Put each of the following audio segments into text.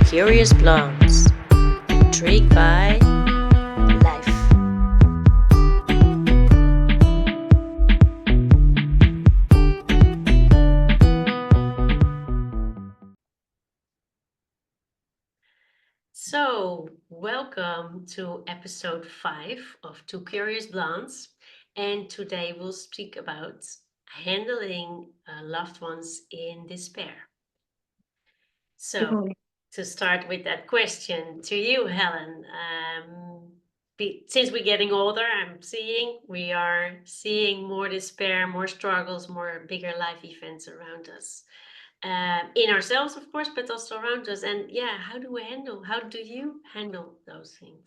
Curious Blondes, intrigued by life. So, welcome to episode 5 of Two Curious Blondes. And today we'll speak about handling loved ones in despair. Good So, morning. to start with that question to you, Helen, since we're getting older, we are seeing more despair, more struggles, more bigger life events around us, in ourselves, of course, but also around us. And yeah, how do you handle those things?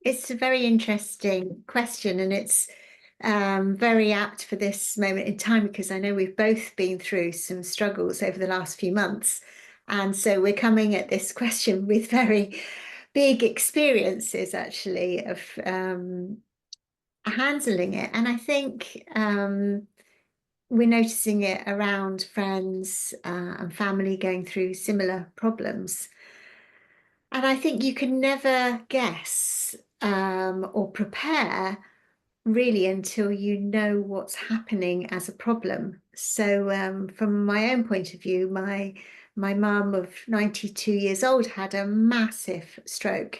It's a very interesting question, and it's very apt for this moment in time because I know we've both been through some struggles over the last few months. And so we're coming at this question with very big experiences, actually, of handling it. And I think we're noticing it around friends and family going through similar problems. And I think you can never guess or prepare really until you know what's happening as a problem. So from my own point of view, my mum of 92 years old had a massive stroke.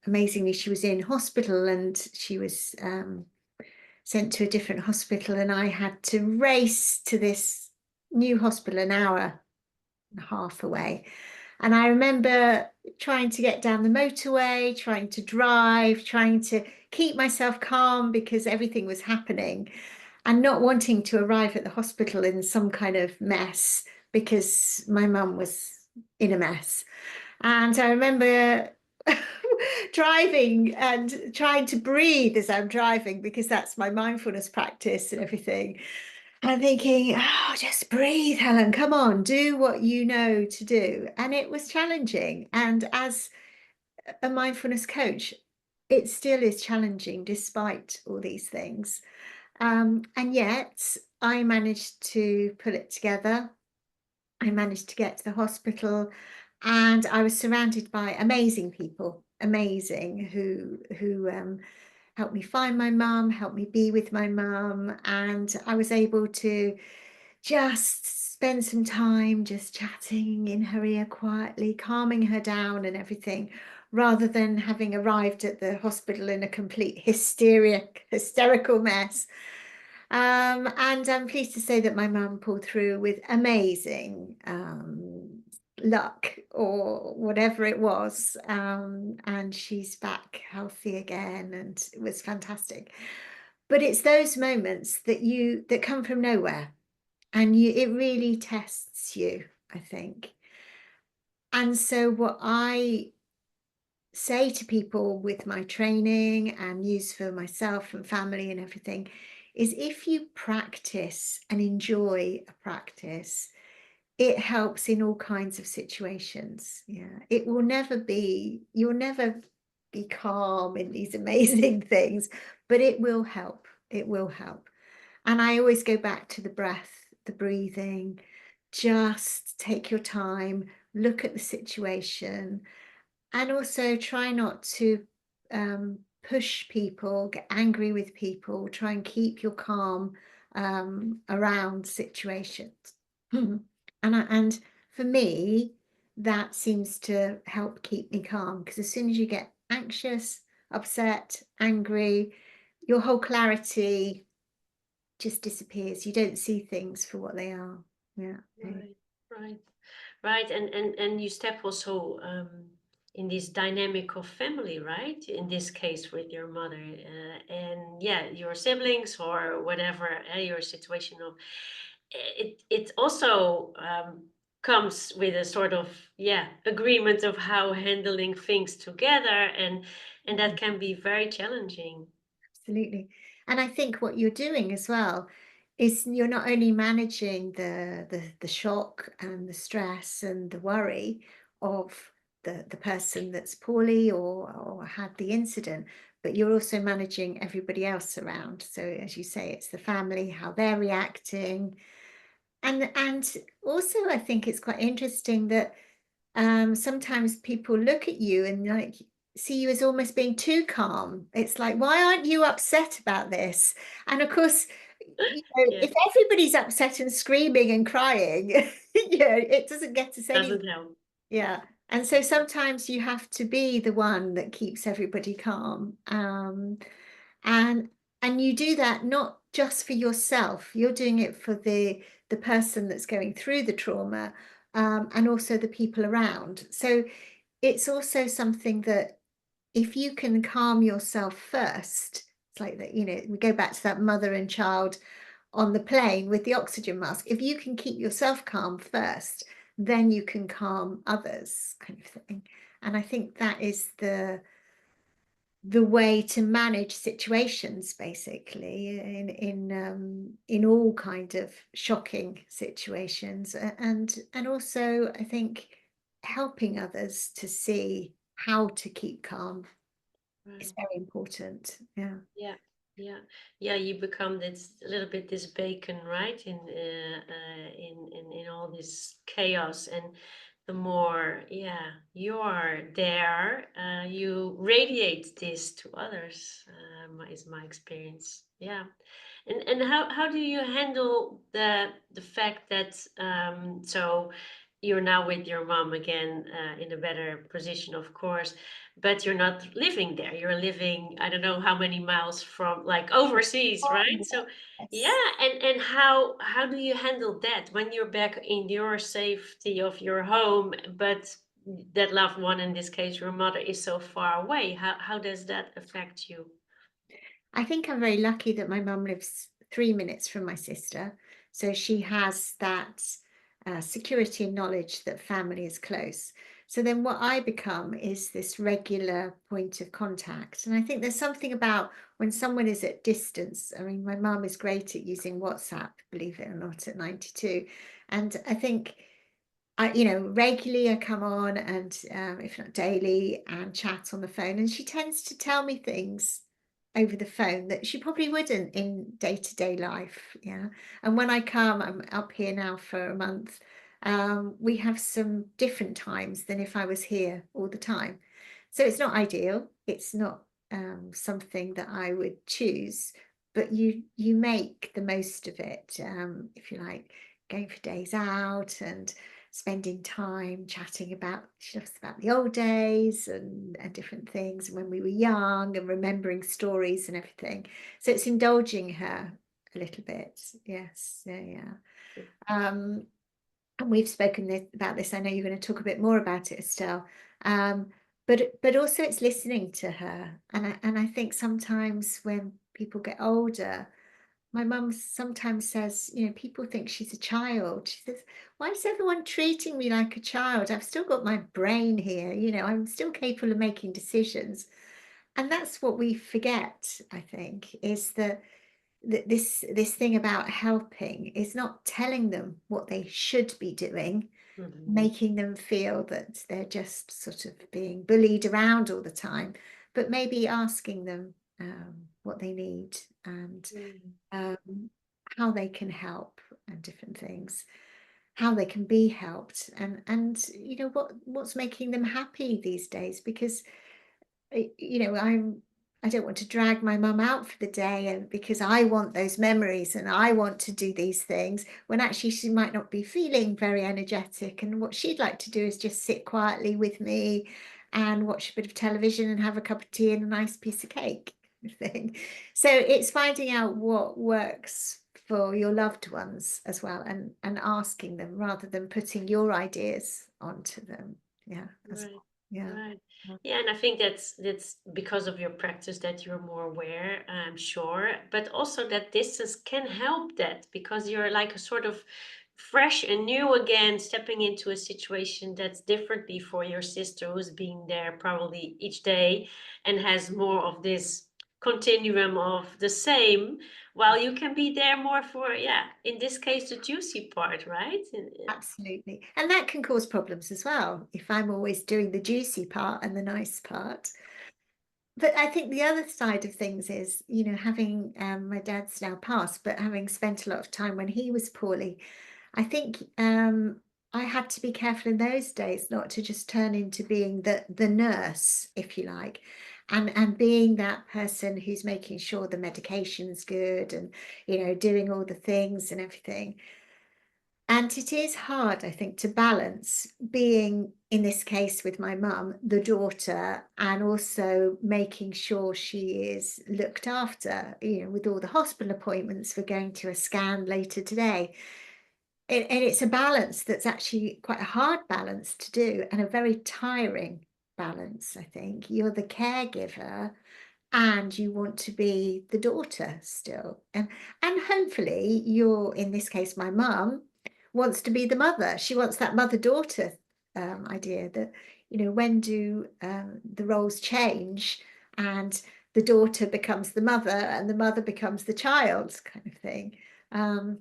Amazingly, she was in hospital and she was sent to a different hospital, and I had to race to this new hospital an hour and a half away. And I remember trying to get down the motorway, trying to drive, trying to keep myself calm because everything was happening, and not wanting to arrive at the hospital in some kind of mess because my mum was in a mess. And I remember driving and trying to breathe as I'm driving because that's my mindfulness practice and everything. And thinking, oh, just breathe, Helen, come on, do what you know to do. And it was challenging. And as a mindfulness coach, it still is challenging despite all these things. And yet I managed to pull it together. I managed to get to the hospital, and I was surrounded by amazing people, amazing, who helped me find my mum, helped me be with my mum, and I was able to just spend some time just chatting in her ear quietly, calming her down and everything, rather than having arrived at the hospital in a complete hysterical mess. And I'm pleased to say that my mum pulled through with amazing luck or whatever it was. And she's back healthy again, and it was fantastic. But it's those moments that come from nowhere, and it really tests you, I think. And so what I say to people with my training and use for myself and family and everything is, if you practice and enjoy a practice, it helps in all kinds of situations. Yeah, you'll never be calm in these amazing things, but it will help. It will help. And I always go back to the breath, the breathing. Just take your time, look at the situation, and also try not to push people, get angry with people, try and keep your calm around situations. And for me, that seems to help keep me calm, because as soon as you get anxious, upset, angry, your whole clarity just disappears. You don't see things for what they are. Yeah. Right, right, right. And you step also in this dynamic of family, right? In this case, with your mother, and yeah, your siblings or whatever, your situation of it also comes with a sort of agreement of how handling things together, and that can be very challenging. Absolutely. And I think what you're doing as well is you're not only managing the shock and the stress and the worry of the person that's poorly or had the incident, but you're also managing everybody else around. So as you say, it's the family, how they're reacting. And also I think it's quite interesting that sometimes people look at you and like see you as almost being too calm. It's like, why aren't you upset about this? And of course, Yeah, if everybody's upset and screaming and crying, it doesn't get us any. doesn't help. Yeah. And so sometimes you have to be the one that keeps everybody calm. And and you do that not just for yourself, you're doing it for the person that's going through the trauma, and also the people around. So it's also something that if you can calm yourself first, it's like that, we go back to that mother and child on the plane with the oxygen mask. If you can keep yourself calm first, then you can calm others, kind of thing. And I think that is the way to manage situations, basically, in all kind of shocking situations, and also I think helping others to see how to keep calm is Right. very important. Yeah. Yeah, yeah, yeah. You become this a little bit this bacon, right? In all this chaos, and the more, yeah, you are there, you radiate this to others. Is my experience. Yeah. And how do you handle the fact that so you're now with your mom again, in a better position, of course, but you're not living there. You're living, I don't know how many miles from, like, overseas, right? Oh, So yes. yeah, and how do you handle that when you're back in your safety of your home, but that loved one, in this case your mother, is so far away? How does that affect you? I think I'm very lucky that my mum lives 3 minutes from my sister. So she has that security and knowledge that family is close. So then what I become is this regular point of contact. And I think there's something about when someone is at distance. I mean, my mum is great at using WhatsApp, believe it or not, at 92. And I think regularly I come on and, if not daily, and chat on the phone. And she tends to tell me things over the phone that she probably wouldn't in day-to-day life. Yeah. And when I come, I'm up here now for a month. We have some different times than if I was here all the time. So it's not ideal. It's not something that I would choose, but you make the most of it, if you like, going for days out and spending time chatting about, she loves about the old days and different things when we were young and remembering stories and everything. So it's indulging her a little bit. Yes. Yeah, yeah. Um, and we've spoken about this. I know you're going to talk a bit more about it, Estelle. Um, but also it's listening to her. And I think sometimes when people get older, my mum sometimes says, people think she's a child. She says, why is everyone treating me like a child? I've still got my brain here, I'm still capable of making decisions. And that's what we forget, I think, is that this thing about helping is not telling them what they should be doing, Mhm. making them feel that they're just sort of being bullied around all the time, but maybe asking them what they need and Mm. um, how they can help and different things, how they can be helped, and what's making them happy these days. Because I don't want to drag my mum out for the day, and because I want those memories and I want to do these things when actually she might not be feeling very energetic, and what she'd like to do is just sit quietly with me and watch a bit of television and have a cup of tea and a nice piece of cake thing. So it's finding out what works for your loved ones as well, and asking them rather than putting your ideas onto them. Yeah, as Right, well. Yeah. right. Yeah, and I think that's because of your practice that you're more aware, I'm sure, but also that distance can help that, because you're like a sort of fresh and new again, stepping into a situation that's differently for your sister, who's been there probably each day and has more of this continuum of the same, while you can be there more for, yeah, in this case, the juicy part, right? Absolutely. And that can cause problems as well if I'm always doing the juicy part and the nice part. But I think the other side of things is, having my dad's now passed, but having spent a lot of time when he was poorly, I think I had to be careful in those days not to just turn into being the nurse, if you like, and being that person who's making sure the medication's good and, doing all the things and everything. And it is hard, I think, to balance being, in this case with my mum, the daughter, and also making sure she is looked after, with all the hospital appointments. We're going to a scan later today. And it's a balance that's actually quite a hard balance to do, and a very tiring balance, I think. You're the caregiver and you want to be the daughter still. And hopefully you're, in this case, my mum wants to be the mother. She wants that mother-daughter idea that, when do the roles change and the daughter becomes the mother and the mother becomes the child kind of thing. So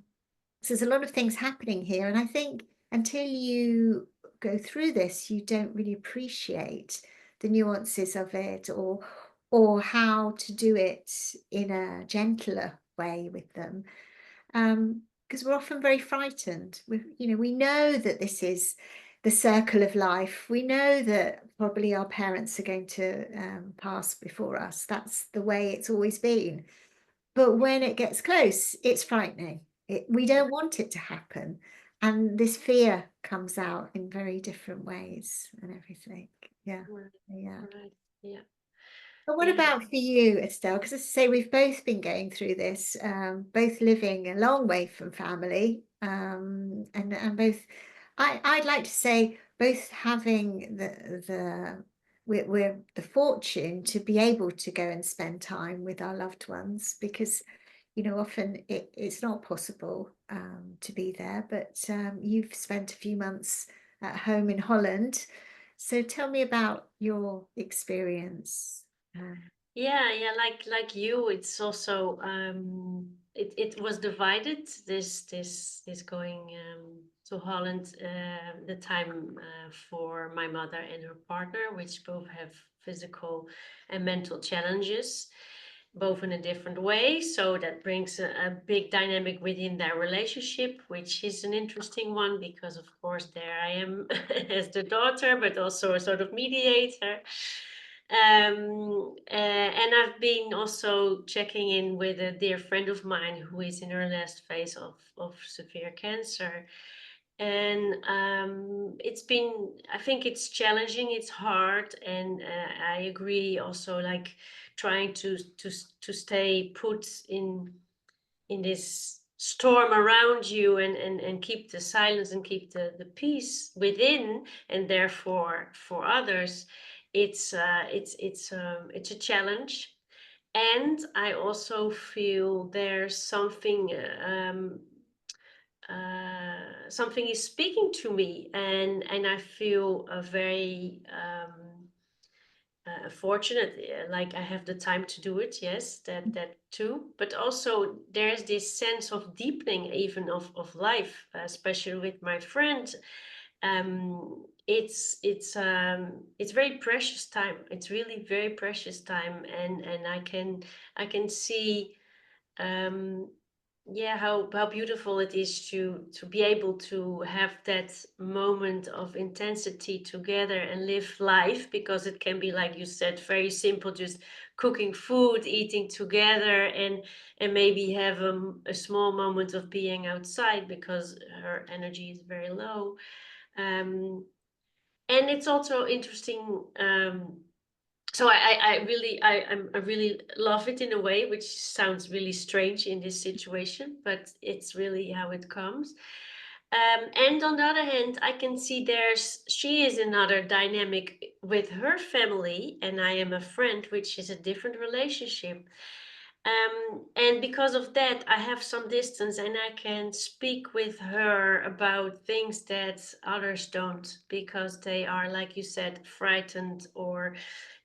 there's a lot of things happening here, and I think until you go through this, you don't really appreciate the nuances of it, or how to do it in a gentler way with them. Because we're often very frightened. We know that this is the circle of life. We know that probably our parents are going to pass before us. That's the way it's always been. But when it gets close, it's frightening. We don't want it to happen. And this fear comes out in very different ways and everything. Yeah. Right, Yeah. right. Yeah. But what Yeah. about for you, Estelle? Because as I say, we've both been going through this, both living a long way from family, and both. I'd like to say both having we're the fortune to be able to go and spend time with our loved ones, because often it's not possible to be there. But you've spent a few months at home in Holland, so tell me about your experience. Yeah, like you, it's also it was divided, this going to Holland, the time for my mother and her partner, which both have physical and mental challenges, both in a different way. So that brings a big dynamic within their relationship, which is an interesting one because, of course, there I am as the daughter, but also a sort of mediator. And I've been also checking in with a dear friend of mine who is in her last phase of severe cancer. And it's been, I think it's challenging, it's hard, and I agree also, like trying to stay put in this storm around you, and keep the silence and keep the peace within, and therefore for others, it's a challenge. And I also feel there's something is speaking to me, and I feel a very fortunate, like I have the time to do it. Yes, that too. But also there's this sense of deepening, even of life, especially with my friend. It's very precious time. It's really very precious time, and I can see um yeah, how beautiful it is to be able to have that moment of intensity together and live life, because it can be, like you said, very simple, just cooking food, eating together, and maybe have a small moment of being outside because her energy is very low. And it's also interesting. So I really love it in a way, which sounds really strange in this situation, but it's really how it comes. And on the other hand, I can see she is another dynamic with her family, and I am a friend, which is a different relationship. And because of that, I have some distance, and I can speak with her about things that others don't, because they are, like you said, frightened, or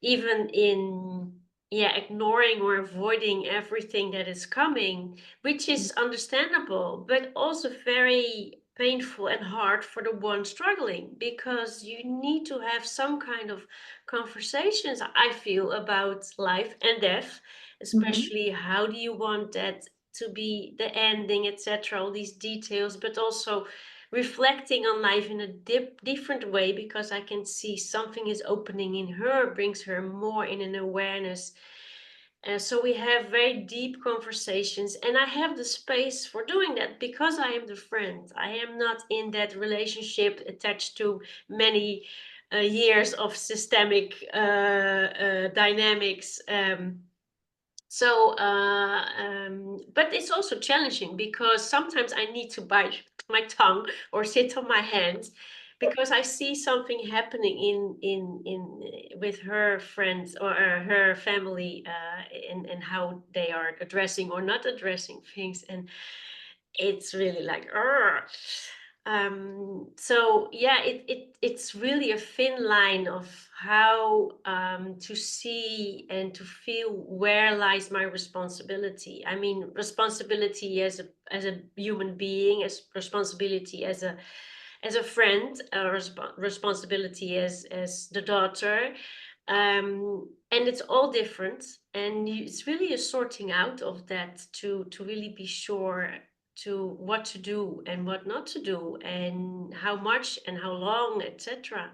even in, yeah, ignoring or avoiding everything that is coming, which is understandable, but also very painful and hard for the one struggling, because you need to have some kind of conversations, I feel, about life and death, Mhm. especially how do you want that to be the ending, etc., all these details, but also reflecting on life in a different way, because I can see something is opening in her, brings her more in an awareness. So we have very deep conversations, and I have the space for doing that because I am the friend. I am not in that relationship attached to many years of systemic dynamics. But it's also challenging because sometimes I need to bite my tongue or sit on my hands, because I see something happening in with her friends or her family, and how they are addressing or not addressing things, and it's really like, so yeah, it's really a thin line of how to see and to feel where lies my responsibility. I mean, responsibility as a human being, as responsibility as a friend, responsibility as the daughter, and it's all different, and it's really a sorting out of that to really be sure to what to do and what not to do, and how much and how long, etc.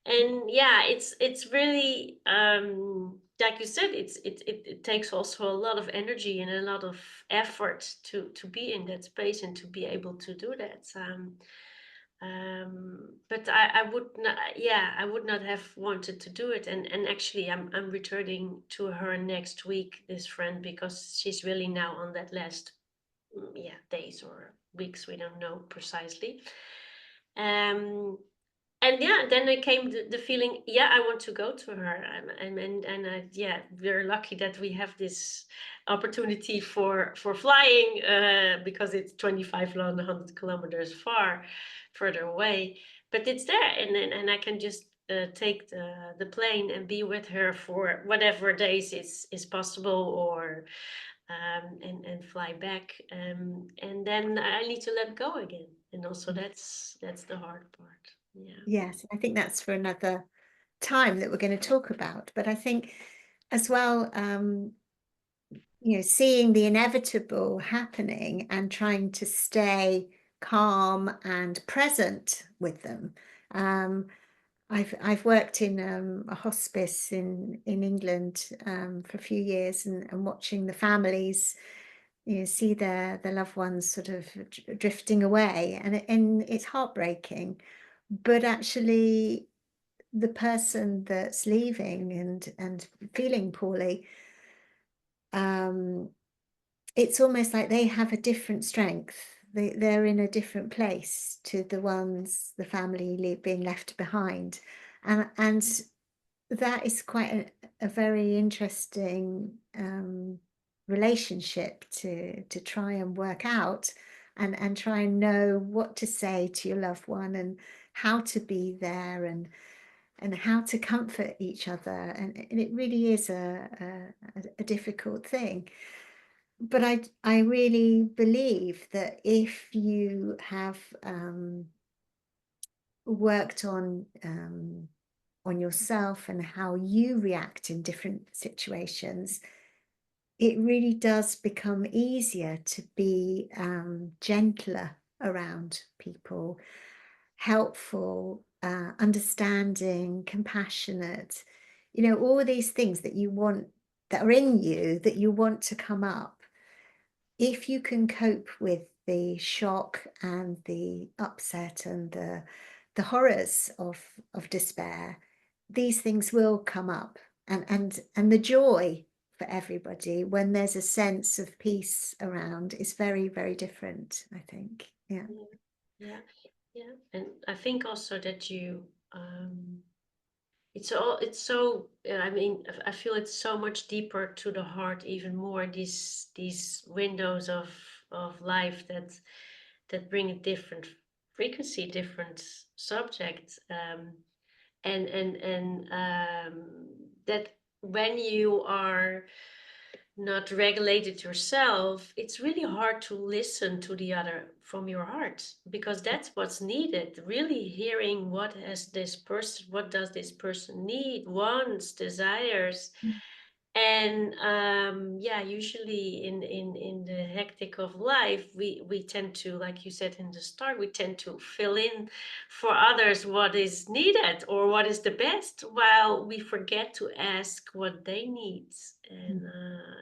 And yeah, it's really, like you said, it takes also a lot of energy and a lot of effort to be in that space and to be able to do that. But I would not, yeah, I would not have wanted to do it. And actually, I'm returning to her next week, this friend, because she's really now on that last, yeah, days or weeks, we don't know precisely. Um, and yeah, then it came the feeling, yeah, I want to go to her, yeah, we're lucky that we have this opportunity for flying, because it's 2,500 kilometers further away, but it's there, and I can just take the plane and be with her for whatever days is possible, or and fly back, and then I need to let go again, and also that's the hard part. Yeah. Yes, I think that's for another time that we're going to talk about. But I think as well, seeing the inevitable happening and trying to stay calm and present with them. I've worked in a hospice in England for a few years, and watching the families, see their loved ones sort of drifting away, and it's heartbreaking. But actually, the person that's leaving and feeling poorly, it's almost like they have a different strength. They're in a different place to the family being left behind, and that is quite a very interesting relationship to try and work out, and try and know what to say to your loved one, and how to be there, and how to comfort each other, and it really is a difficult thing. But I really believe that if you have worked on yourself and how you react in different situations, it really does become easier to be gentler around people, helpful, understanding, compassionate, all these things that you want, that are in you, that you want to come up. If you can cope with the shock and the upset and the horrors of despair, these things will come up, and the joy for everybody when there's a sense of peace around is very, very different, I think. Yeah. Yeah, yeah. And I think also that it's so, I mean, I feel it's so much deeper to the heart, even more, these windows of life that bring a different frequency, different subject, and that when you are not regulated yourself, it's really hard to listen to the other from your heart, because that's what's needed. Really hearing what does this person need, wants, desires, And yeah, usually in the hectic of life, we tend to, like you said in the start, we tend to fill in for others what is needed or what is the best, while we forget to ask what they need. And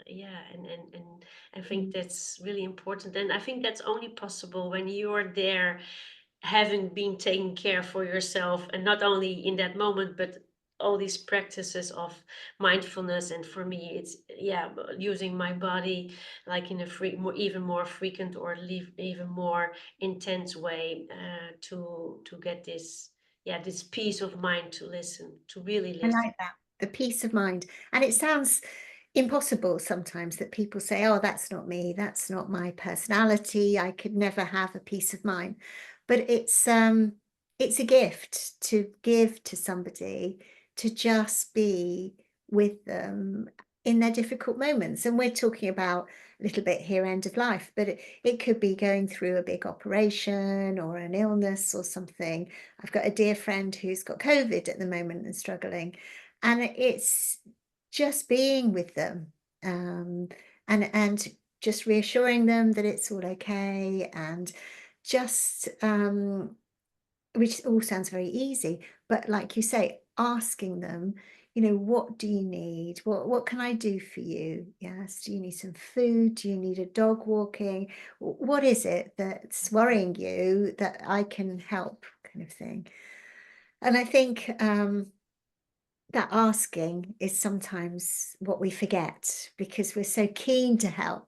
yeah, and I think Mm. that's really important, and I think that's only possible when you're there, having been taken care for yourself, and not only in that moment, but all these practices of mindfulness. And for me, it's, yeah, using my body like in a even more frequent or even more intense way, to get this, yeah, this peace of mind, to listen, to really I listen. like that, the peace of mind. And it sounds impossible sometimes that people say, oh, that's not me, that's not my personality, I could never have a peace of mind. But it's a gift to give to somebody, to just be with them in their difficult moments. And we're talking about a little bit here, end of life, but it could be going through a big operation or an illness or something. I've got a dear friend who's got COVID at the moment and struggling, and it's just being with them, um, and just reassuring them that it's all okay, and just which all sounds very easy, but like you say, asking them, what do you need? What can I do for you? Yes, do you need some food? Do you need a dog walking? What is it that's worrying you that I can help, kind of thing? And I think that asking is sometimes what we forget, because we're so keen to help.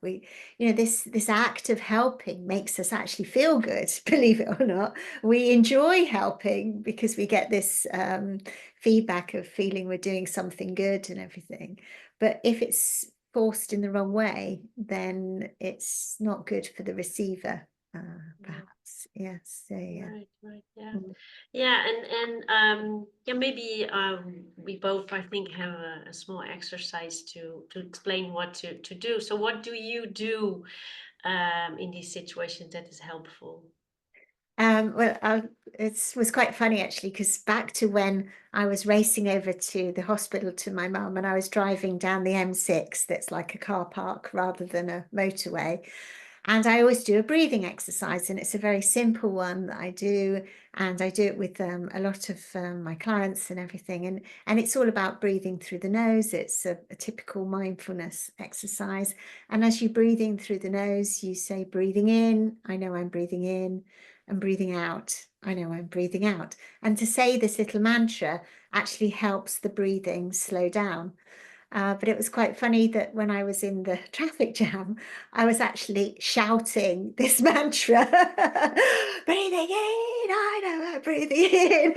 This act of helping makes us actually feel good, believe it or not. We enjoy helping because we get this feedback of feeling we're doing something good and everything. But if it's forced in the wrong way, then it's not good for the receiver, Yeah. perhaps. Yes. So yeah. Right, right, yeah, Mm. yeah, and yeah, maybe we both, I think, have a small exercise to explain what to do. So, what do you do in these situations that is helpful? Well, it was quite funny actually, because back to when I was racing over to the hospital to my mum, and I was driving down the M6, that's like a car park rather than a motorway. And I always do a breathing exercise, and it's a very simple one that I do, and I do it with a lot of my clients and everything. And it's all about breathing through the nose. It's a typical mindfulness exercise. And as you're breathing through the nose, you say, breathing in, I know I'm breathing in, and breathing out, I know I'm breathing out. And to say this little mantra actually helps the breathing slow down. But it was quite funny that when I was in the traffic jam, I was actually shouting this mantra, breathing in, I know I'm breathing in.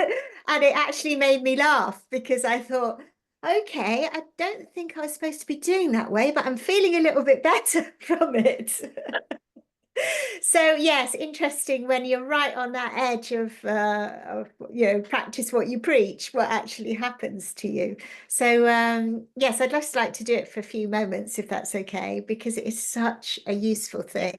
And it actually made me laugh, because I thought, okay, I don't think I was supposed to be doing that way, but I'm feeling a little bit better from it. So yes, interesting when you're right on that edge of practice what you preach, what actually happens to you. So yes, I'd just like to do it for a few moments, if that's okay, because it is such a useful Yeah. thing.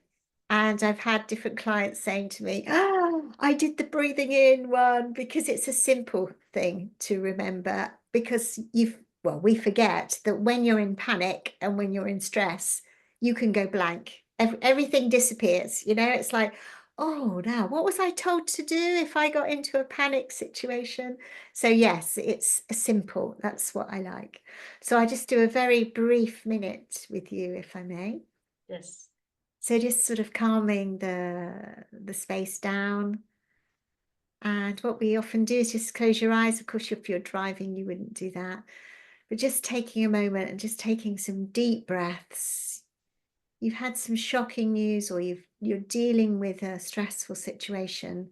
And I've had different clients saying to me, oh, I did the breathing in one, because it's a simple thing to remember, because we forget that when you're in panic and when you're in stress, you can go blank. Everything disappears. It's like, oh, now what was I told to do if I got into a panic situation? So yes, it's simple. That's what I like. So I just do a very brief minute with you, if I may. Yes. So just sort of calming the space down. And what we often do is just close your eyes. Of course, if you're driving, you wouldn't do that. But just taking a moment and just taking some deep breaths. You've had some shocking news, or you're dealing with a stressful situation.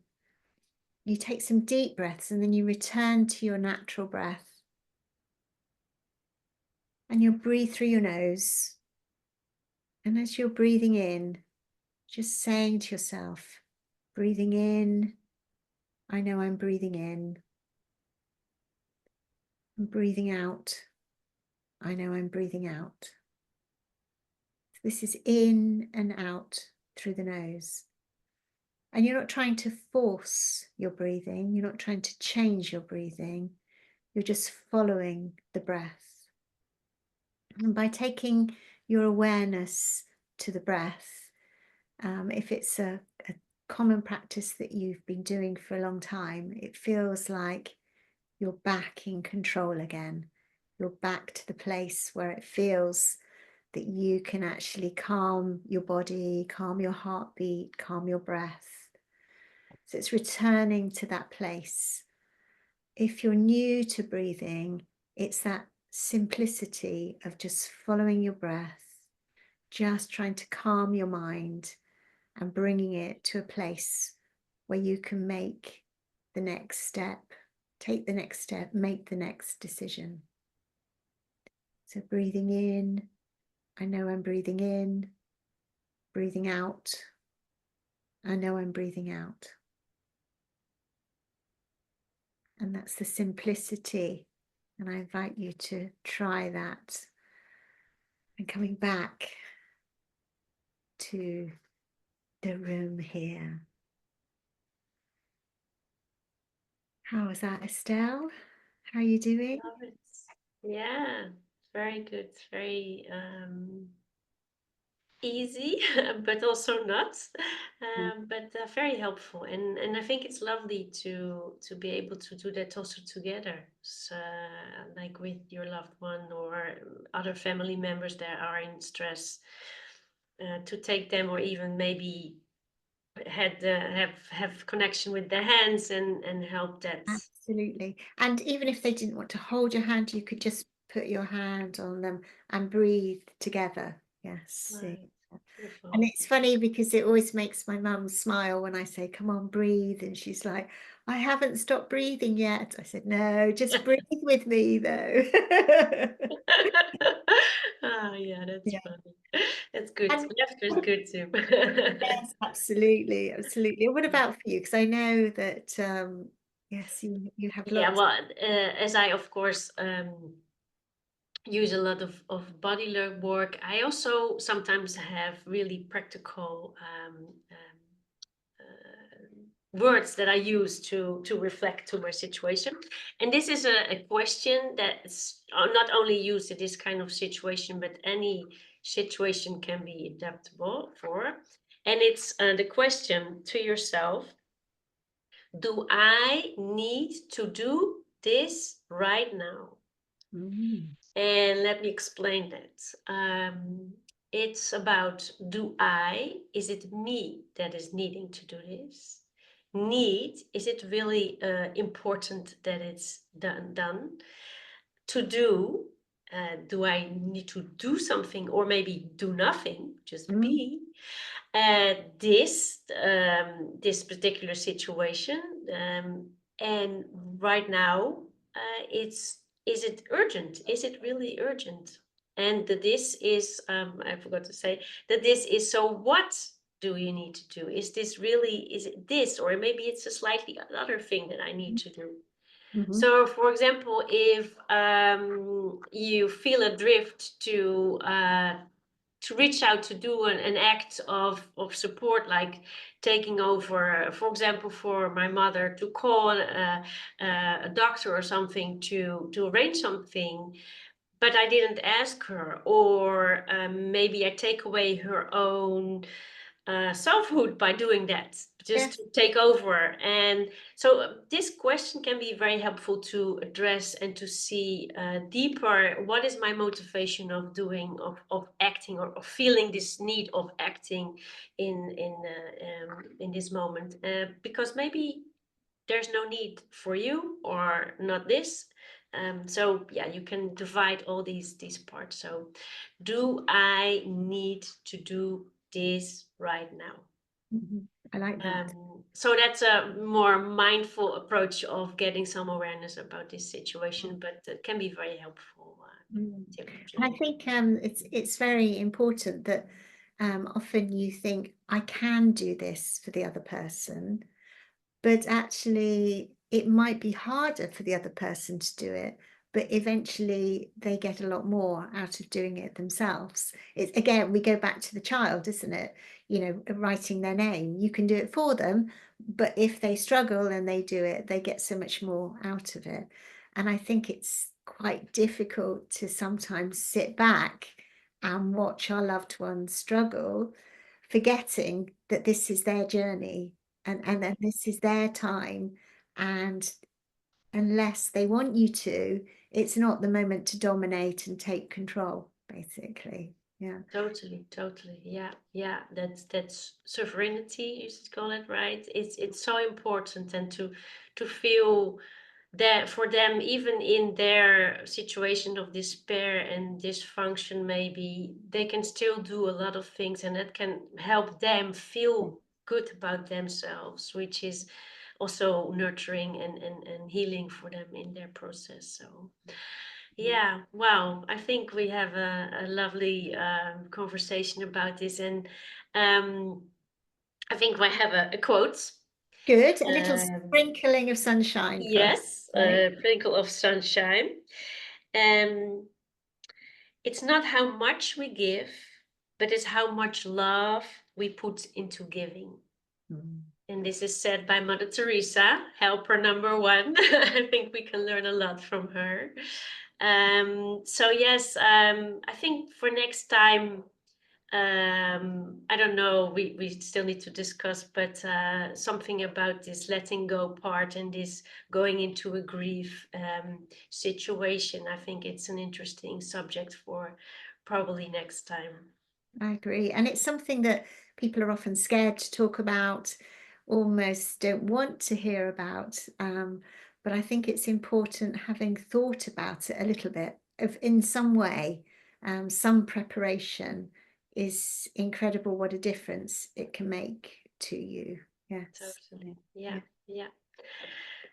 You take some deep breaths, and then you return to your natural breath. And you'll breathe through your nose. And as you're breathing in, just saying to yourself, breathing in, I know I'm breathing in. And breathing out, I know I'm breathing out. So this is in and out through the nose. And you're not trying to force your breathing. You're not trying to change your breathing. You're just following the breath. And by taking your awareness to the breath, if it's a common practice that you've been doing for a long time, it feels like you're back in control again. You're back to the place where it feels that you can actually calm your body, calm your heartbeat, calm your breath. So it's returning to that place. If you're new to breathing, it's that simplicity of just following your breath, just trying to calm your mind and bringing it to a place where you can make the next step, take the next step, make the next decision. So breathing in, I know I'm breathing in, breathing out, I know I'm breathing out. And that's the simplicity. And I invite you to try that. And coming back to the room here. How is that, Estelle? How are you doing? Love it. Yeah, very good. Very easy, but also not, but very helpful. And I think it's lovely to be able to do that also together, so, like with your loved one or other family members that are in stress, to take them, or even maybe have connection with their hands and help that. Absolutely. And even if they didn't want to hold your hand, you could just put your hand on them and breathe together. Yes. Yeah. Right. And Beautiful. it's funny because it always makes my mum smile when I say, come on, breathe. And she's like, I haven't stopped breathing yet. I said, no, just breathe with me though. Ah, yeah, that's Yeah. funny. That's good. And Laughter is good too. yes, absolutely, absolutely. What about for you? Because I know that yes, you have Yeah, lots. well, as I of course use a lot of body work, I also sometimes have really practical words that I use to reflect to my situation. And this is a question that's not only used in this kind of situation, but any situation can be adaptable for. And it's the question to yourself: do I need to do this right now? Mm, And let me explain that. It's about, is it me that is needing to do this? Is it really important that it's done? To do I need to do something, or maybe do nothing, just mm, be? This particular situation, and right now, it's is it urgent? Is it really urgent? And this is, I forgot to say that this is, so what do you need to do? Is it this, or maybe it's a slightly other thing that I need to do? mhm, So, for example, if you feel a drift to reach out to do an act of support, like taking over, for example, for my mother, to call a doctor or something to arrange something, but I didn't ask her, or maybe I take away her own selfhood by doing that, just yes. to take over. And so this question can be very helpful to address and to see deeper, what is my motivation of doing, of acting, or of feeling this need of acting in this moment, because maybe there's no need for you, or not this. So yeah, you can divide all these parts. So, do I need to do this right now? Mhm. I like that. So that's a more mindful approach of getting some awareness about this situation, but it can be very helpful Mm. tip And I to. think it's very important that often you think I can do this for the other person, but actually it might be harder for the other person to do it, but eventually they get a lot more out of doing it themselves. It's again, we go back to the child, isn't it? You know, writing their name. You can do it for them, but if they struggle and they do it, they get so much more out of it. And I think it's quite difficult to sometimes sit back and watch our loved ones struggle, forgetting that this is their journey and then this is their time. And unless they want you to, it's not the moment to dominate and take control, basically. Yeah. Totally, totally. Yeah, yeah. That's sovereignty, you should call it, right? It's so important, and to feel that for them, even in their situation of despair and dysfunction, maybe they can still do a lot of things, and that can help them feel good about themselves, which is also nurturing and healing for them in their process. So yeah, wow. I think we have a lovely conversation about this. And um, I think we have a quote. Good. A little Um, sprinkling of sunshine for us, yes, right? a sprinkle of sunshine. Um, it's not how much we give, but it's how much love we put into giving. Mm. And this is said by Mother Teresa, helper number one. I think we can learn a lot from her. So yes, I think for next time, I don't know, we still need to discuss, but something about this letting go part and this going into a grief situation. I think it's an interesting subject for probably next time. I agree. And it's something that people are often scared to talk about, almost don't want to hear about. But I think it's important, having thought about it a little bit, of in some way, some preparation is incredible what a difference it can make to you. Yes. Totally. Yeah, Yeah. yeah.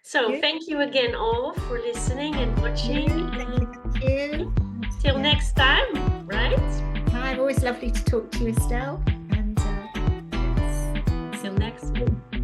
So Good. thank you again all for listening and Yeah. watching. Thank you. Thank you. Till Yeah. next time, right? Time. Always lovely to talk to you, Estelle. And yes. Till next.